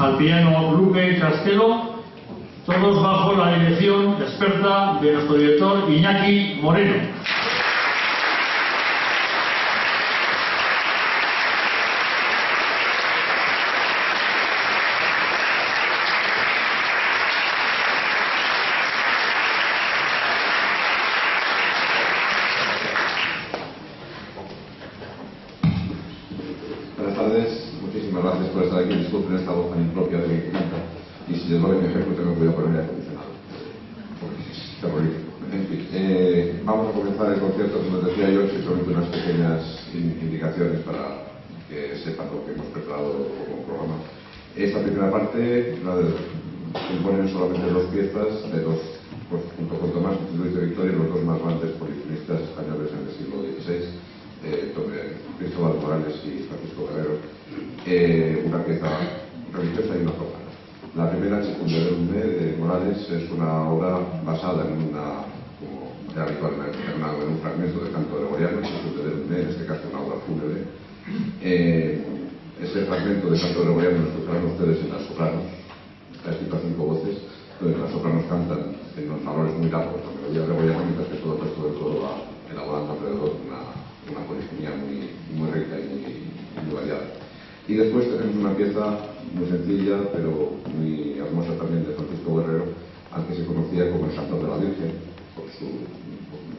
al piano Lupe Castelo, todos bajo la dirección experta de nuestro director Iñaki Moreno. Buenas tardes, muchísimas gracias por estar aquí. Disculpen esta voz tan impropia de mi clienta. Y si les vale mi ejemplo, tengo que poner aire acondicionado. Es terrorífico. En fin, vamos a comenzar el concierto, como les decía yo, simplemente unas pequeñas indicaciones para que sepan lo que hemos preparado como programa. Esta primera parte componen solamente dos piezas de dos, pues, junto con Tomás Luis de Victoria, los dos más grandes polifonistas españoles en el siglo XVI. Cristóbal Morales y Francisco Guerrero, una pieza religiosa y una profana. La primera, Secundarum de Morales, es una obra basada en como era habitual en un fragmento del canto gregoriano, Secundarum, en este caso una obra fúnebre. Ese fragmento de canto gregoriano lo escucharán ustedes en las sopranos, está escrito a 5 voces, donde las sopranos cantan en unos valores muy largos, la melodía gregoriana, mientras que todo el resto del coro va elaborando alrededor una polifonía muy rica y muy variada. Y después tenemos una pieza muy sencilla, pero muy hermosa también, de Francisco Guerrero, al que se conocía como el Santo de la Virgen,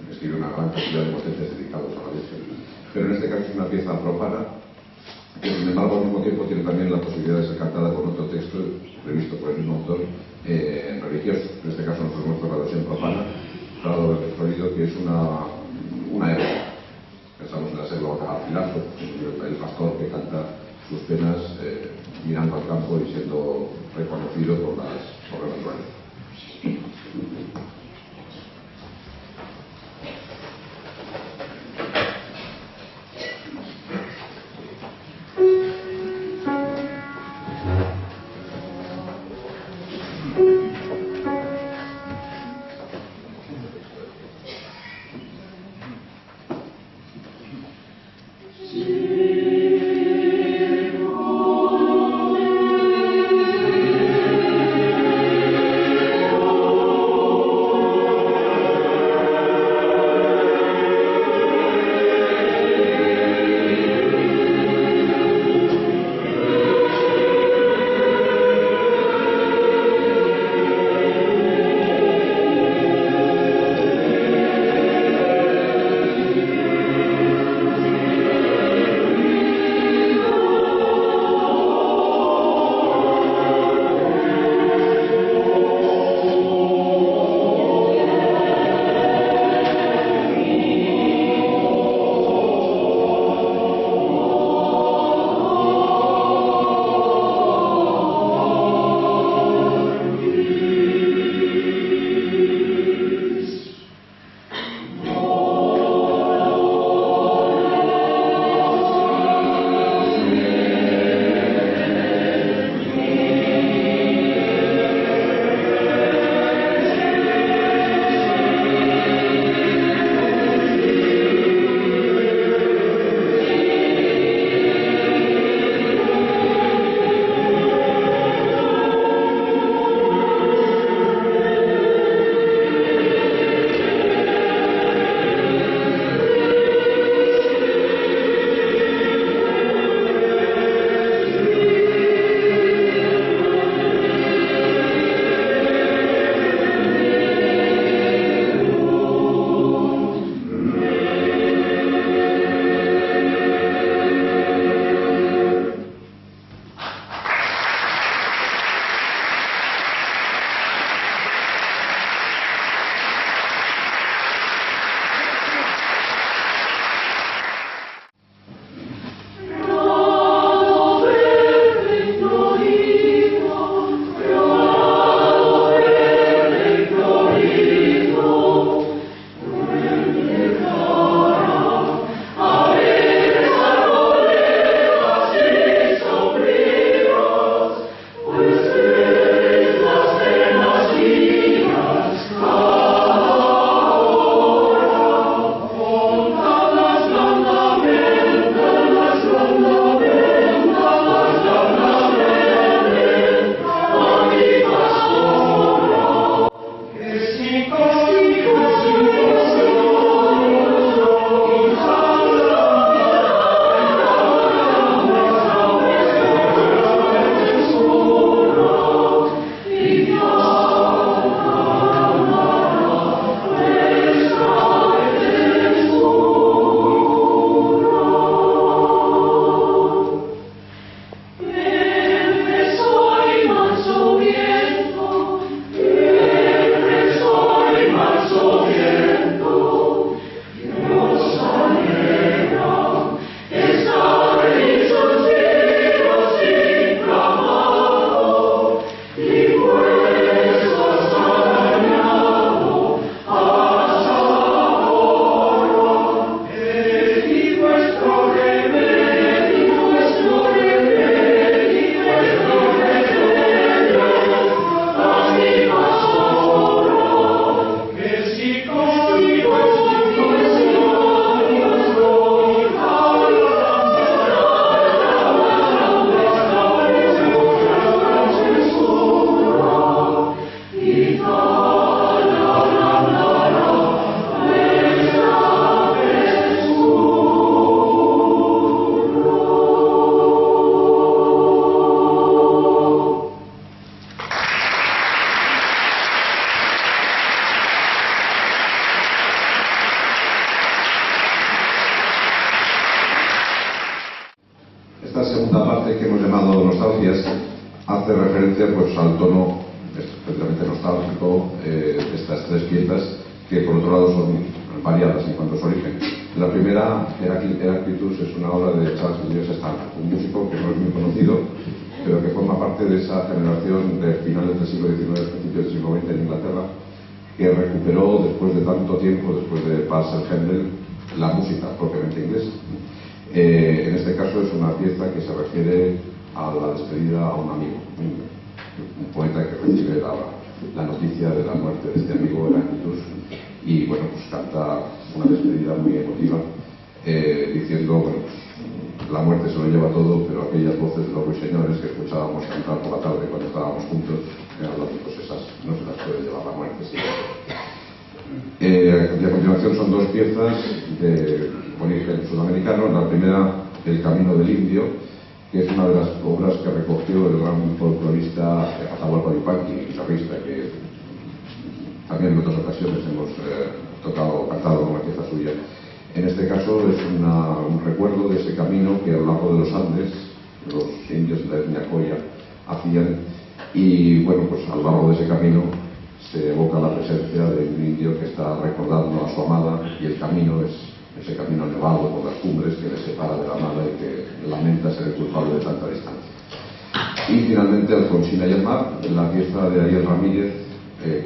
escribió una gran cantidad de motetes dedicados a la Virgen. Pero en este caso es una pieza profana, que sin embargo al mismo tiempo tiene también la posibilidad de ser cantada con otro texto previsto por el mismo autor religioso. En este caso nos hemos tocado la versión profana, dado el recorrido que es una época. Pensamos en la selva Garcilaso, el pastor que canta sus penas mirando al campo y siendo reconocido por la naturaleza. Esta segunda parte que hemos llamado nostalgias hace referencia pues al tono especialmente nostálgico de estas tres piezas, que por otro lado son variadas en cuanto a su origen. La primera, Heraclitus, es una obra de Charles Villiers Stanley, un músico que no es muy conocido, pero que forma parte de esa generación de finales del siglo XIX, principios del siglo XX en Inglaterra, que recuperó después de tanto tiempo, después de Purcell Händel, la música propiamente inglesa. En este caso es una pieza que se refiere a la despedida a un amigo, un poeta que recibe la noticia de la muerte de este amigo Heraclitus, y bueno, pues canta una despedida muy emotiva, diciendo, bueno, pues, la muerte se lo lleva todo, pero aquellas voces de los ruiseñores que escuchábamos cantar por la tarde cuando estábamos juntos, pues esas no se las puede llevar la muerte, sí. A continuación son dos piezas de origen sudamericano. La primera, El Camino del Indio, que es una de las obras que recogió el gran folclorista Atahualpa Yupanqui, guitarrista, que también en otras ocasiones hemos cantado una pieza suya. En este caso es un recuerdo de ese camino que a lo largo de los Andes los indios de la etnia Coya hacían, y bueno, pues a lo largo de ese camino se evoca la presencia de un indio que está recordando a su amada, y el camino es ese camino nevado por las cumbres que le separa de la amada y que lamenta ser el culpable de tanta distancia. Y finalmente Alfonsina y el mar, la pieza de Ariel Ramírez,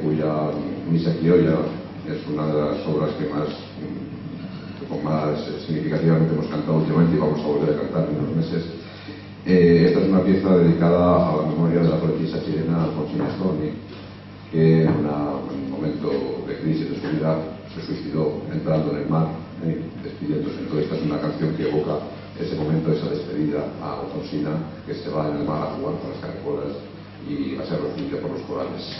cuya Misa Criolla es una de las obras que con más significativamente hemos cantado últimamente y vamos a volver a cantar en unos meses. Esta es una pieza dedicada a la memoria de la poetisa chilena Alfonsina Storni, que en un momento de crisis de su vida se suicidó entrando en el mar, despidiéndose. Entonces esta es una canción que evoca ese momento, esa despedida a Alfonsina, que se va en el mar a jugar con las caracolas y a ser recibida por los corales.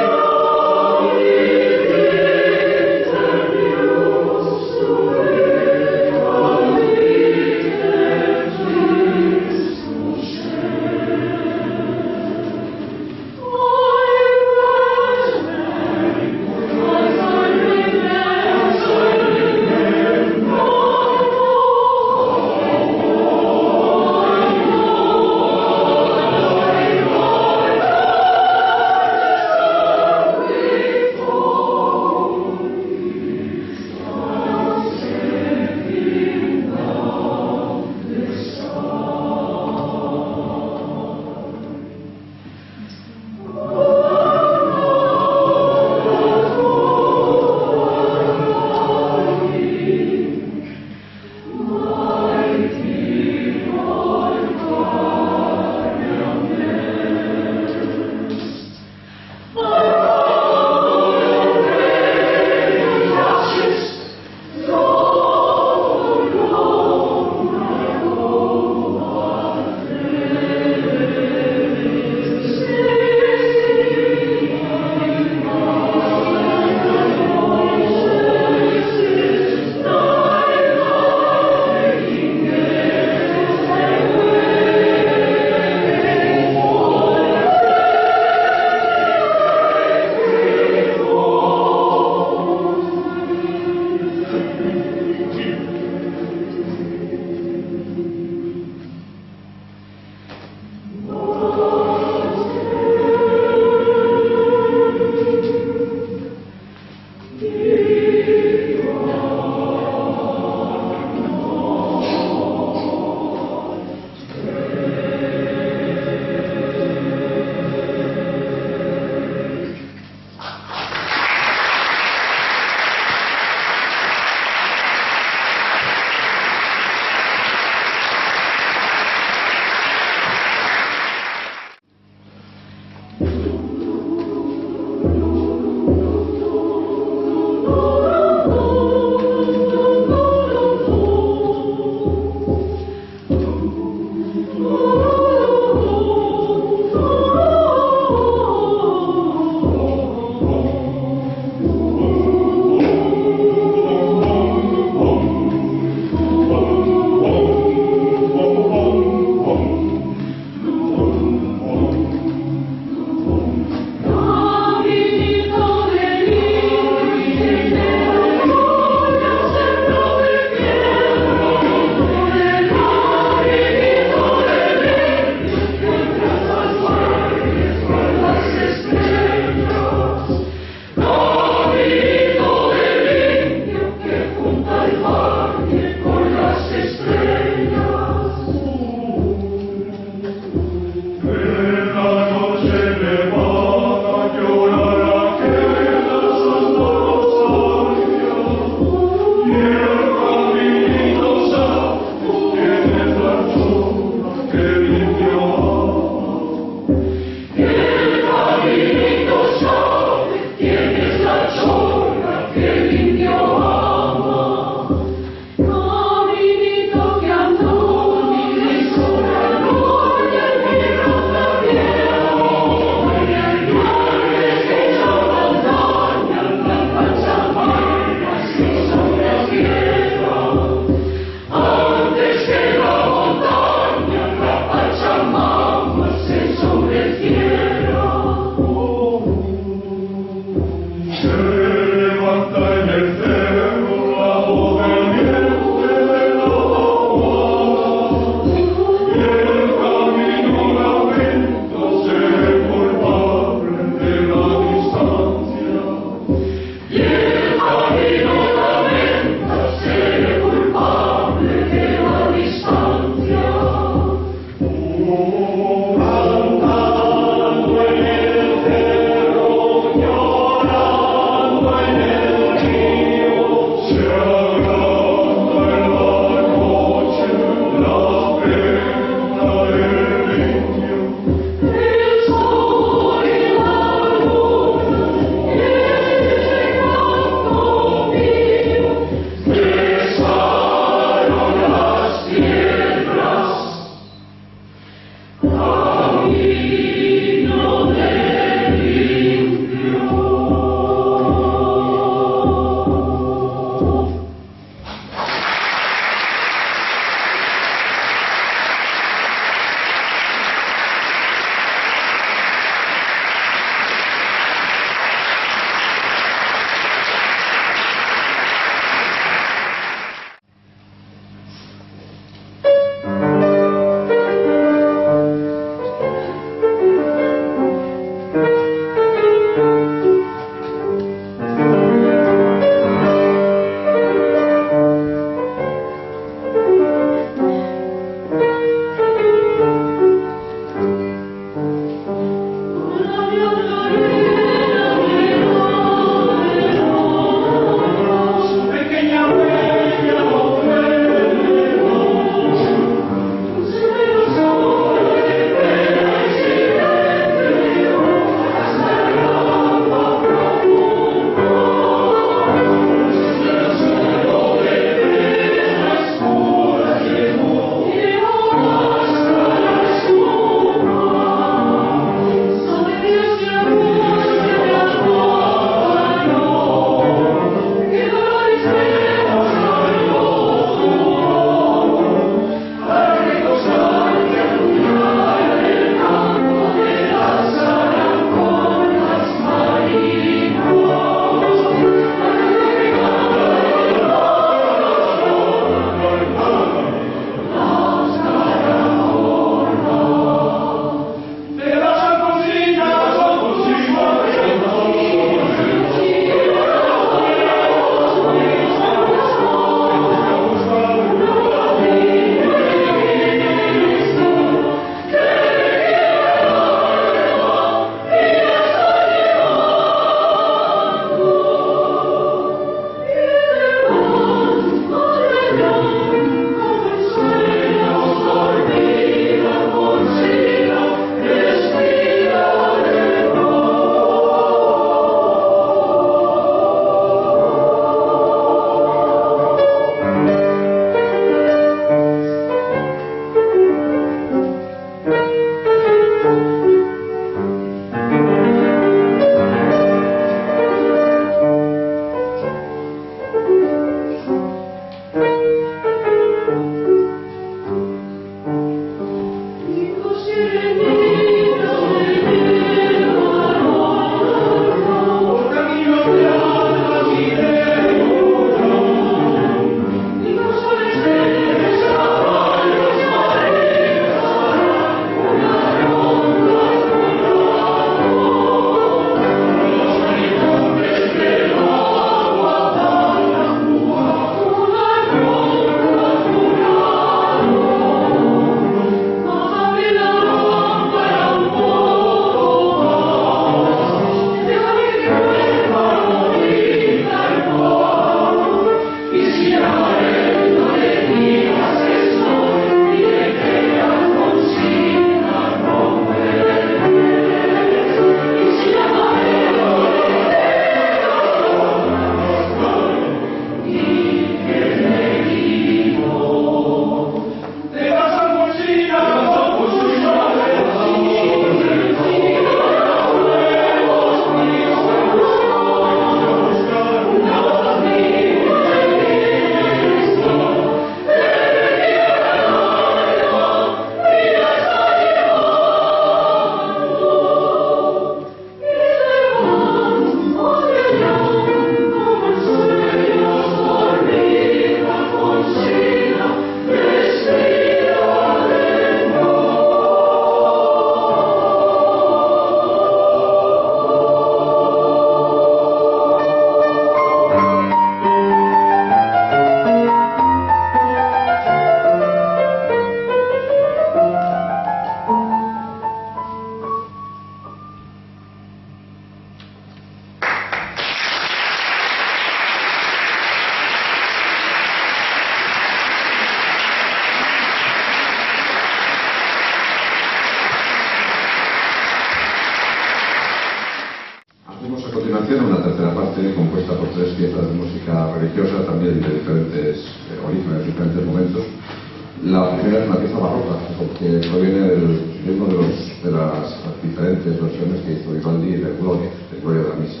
La primera es una pieza barroca, porque proviene de uno de las diferentes versiones que hizo Vivaldi del Gloria de la Misa,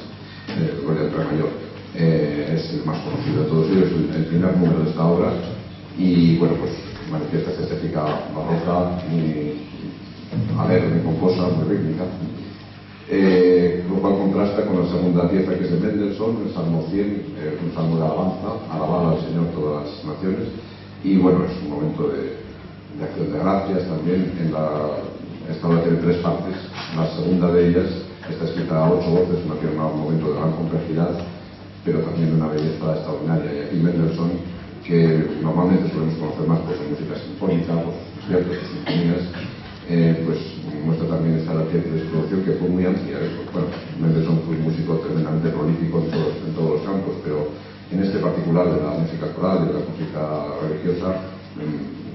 el Gloria del Re Mayor. Es el más conocido de todos ellos, el primer número de esta obra, y bueno, pues manifiesta esta estética barroca, muy alegre, muy pomposa, muy rítmica, lo cual contrasta con la segunda pieza, que es de Mendelssohn, el Salmo 100, un salmo de alabanza, alabar al Señor todas las naciones, y bueno, es un momento de acción de gracias también. Esta obra tiene 3 partes. La segunda de ellas está escrita a 8 voces, una firma, un momento de gran complejidad, pero también de una belleza extraordinaria. Y aquí Mendelssohn, que normalmente solemos conocer más por su música sinfónica, por sus conciertos, sus sinfonías, pues muestra también esta vertiente de su producción, que fue muy amplia. Bueno, Mendelssohn fue un músico tremendamente prolífico en todos los campos, pero en este particular de la música coral y de la música religiosa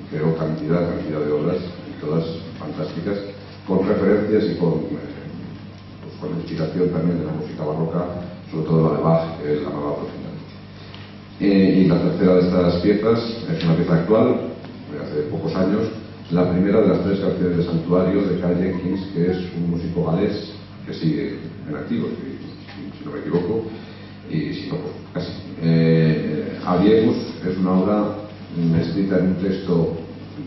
creó cantidad de obras, todas fantásticas, con referencias y con inspiración también de la música barroca, sobre todo la de Bach, que él amaba profundamente. Y la tercera de estas piezas es una pieza actual, de hace pocos años, la primera de las 3 canciones de Santuario de Kai Jenkins, que es un músico galés que sigue en activo, si no me equivoco, y si no, pues casi. Adiemus es una obra escrita en un texto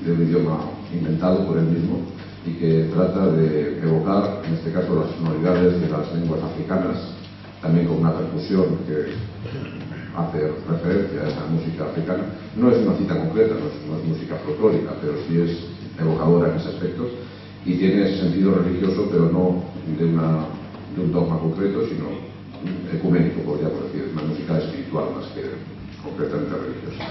de un idioma inventado por él mismo y que trata de evocar, en este caso, las sonoridades de las lenguas africanas, también con una percusión que hace referencia a esa música africana. No es una cita concreta, no es música folclórica, pero sí es evocadora en ese aspecto, y tiene ese sentido religioso, pero no de un dogma concreto, sino ecuménico, podríamos decir, una música espiritual más que concretamente religiosa.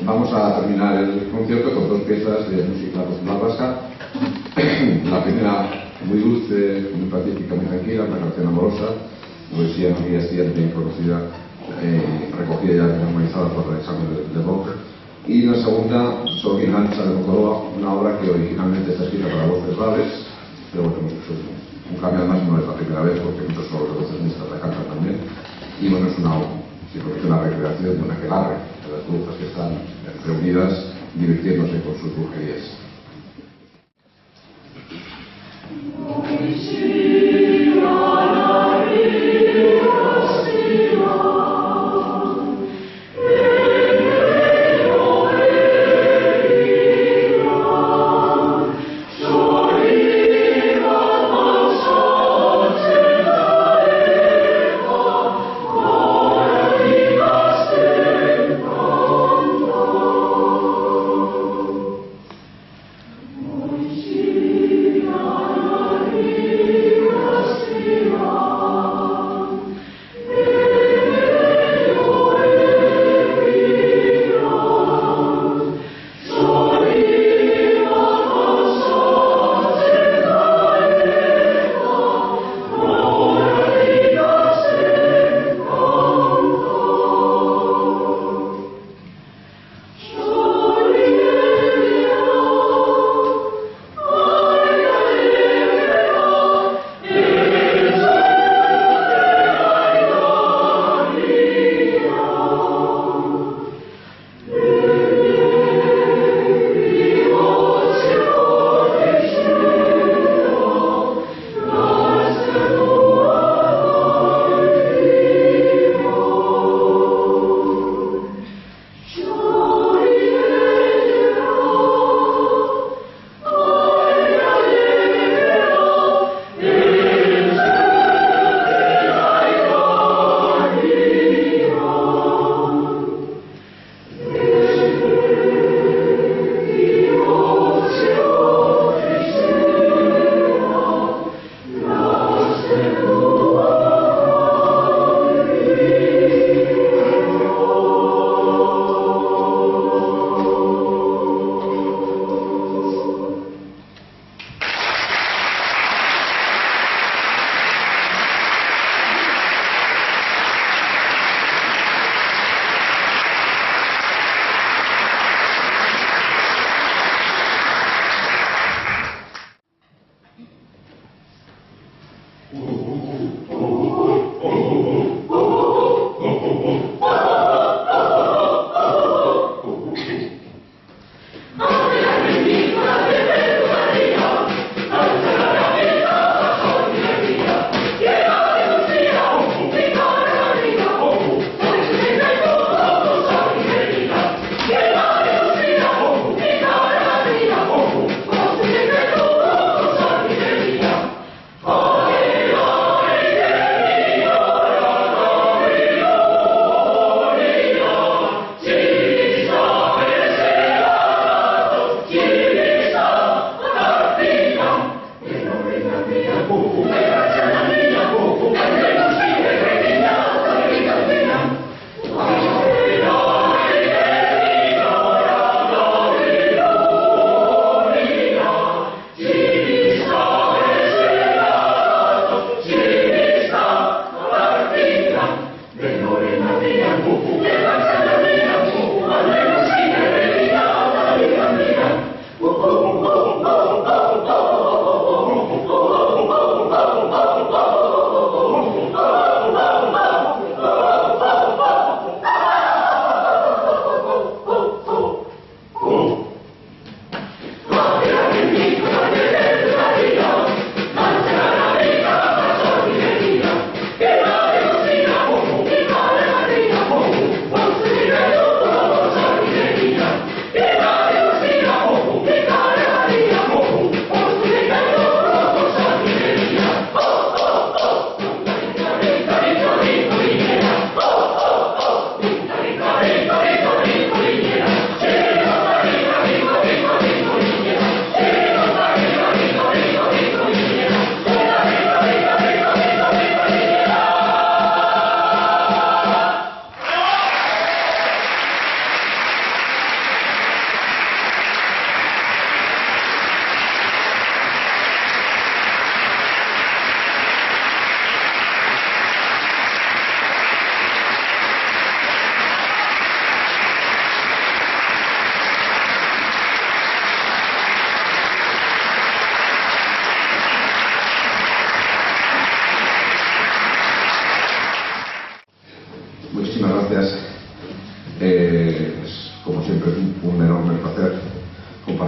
Vamos a terminar el concierto con dos piezas de música popular vasca. La primera, muy dulce, muy pacífica, muy tranquila, una canción amorosa, poesía muy bien conocida, recogida y armonizada por Alexander de Bock, Y la segunda, Sol y Lancha de Moncloa, una obra que originalmente está escrita para voces graves, pero bueno, un cambio además no es la primera vez, porque muchos solos de voces mixtas la cantan también. Y bueno, es simplemente una recreación de una aquelarre, de las brujas que están reunidas divirtiéndose con sus brujerías.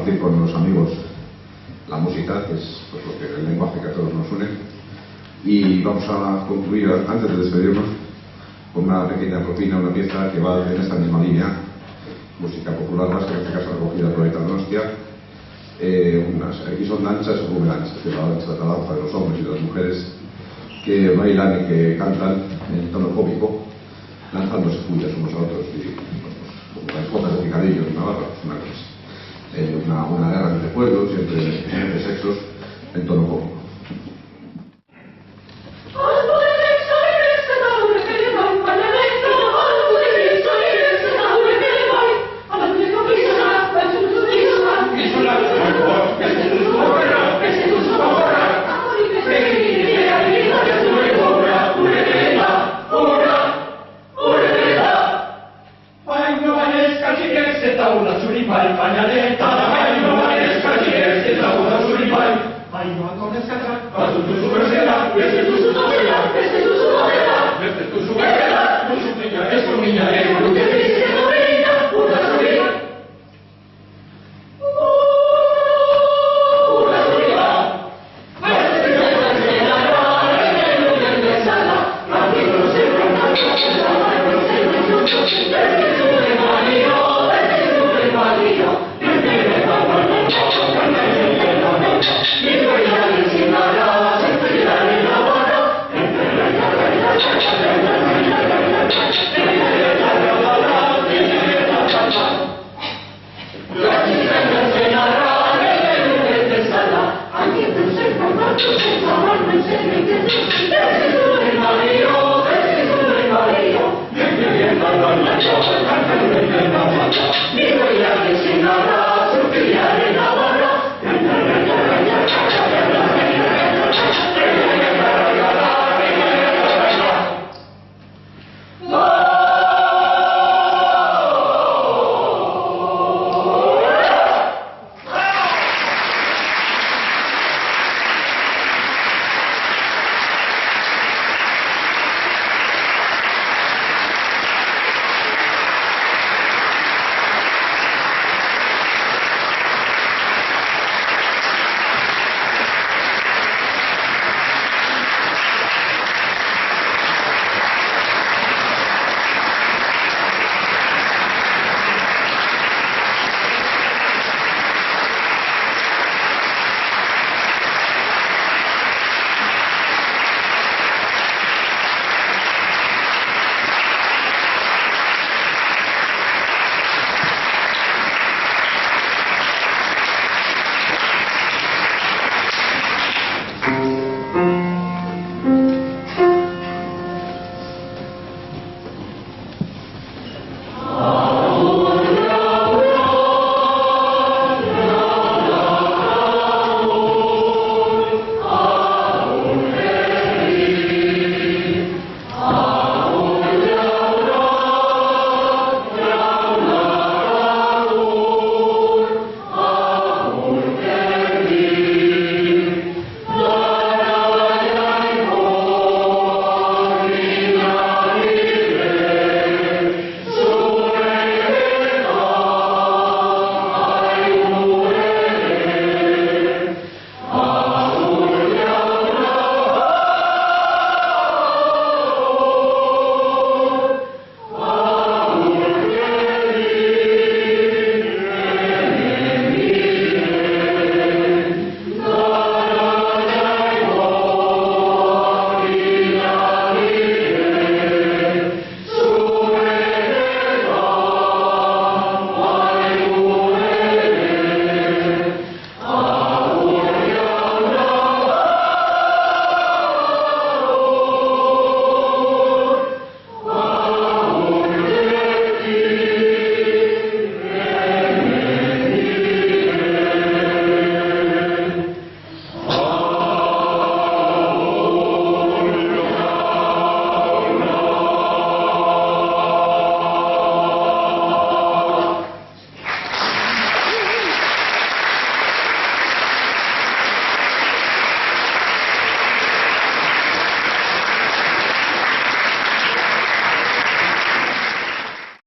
compartir con los amigos la música, que es pues, lo que, el lenguaje que a todos nos une. Y vamos a concluir, antes de despedirnos, con una pequeña propina, una pieza que va en esta misma línea, música popular vasca, en este caso recogida por Aita Donostia. Aquí son danzas o danzas, que la danza de los hombres y de las mujeres que bailan y que cantan en tono cómico, lanzándose pullas unos a otros y como las copas de picadillo en Navarra, pues una guerra entre pueblos y entre sexos en tono cómico. Mario,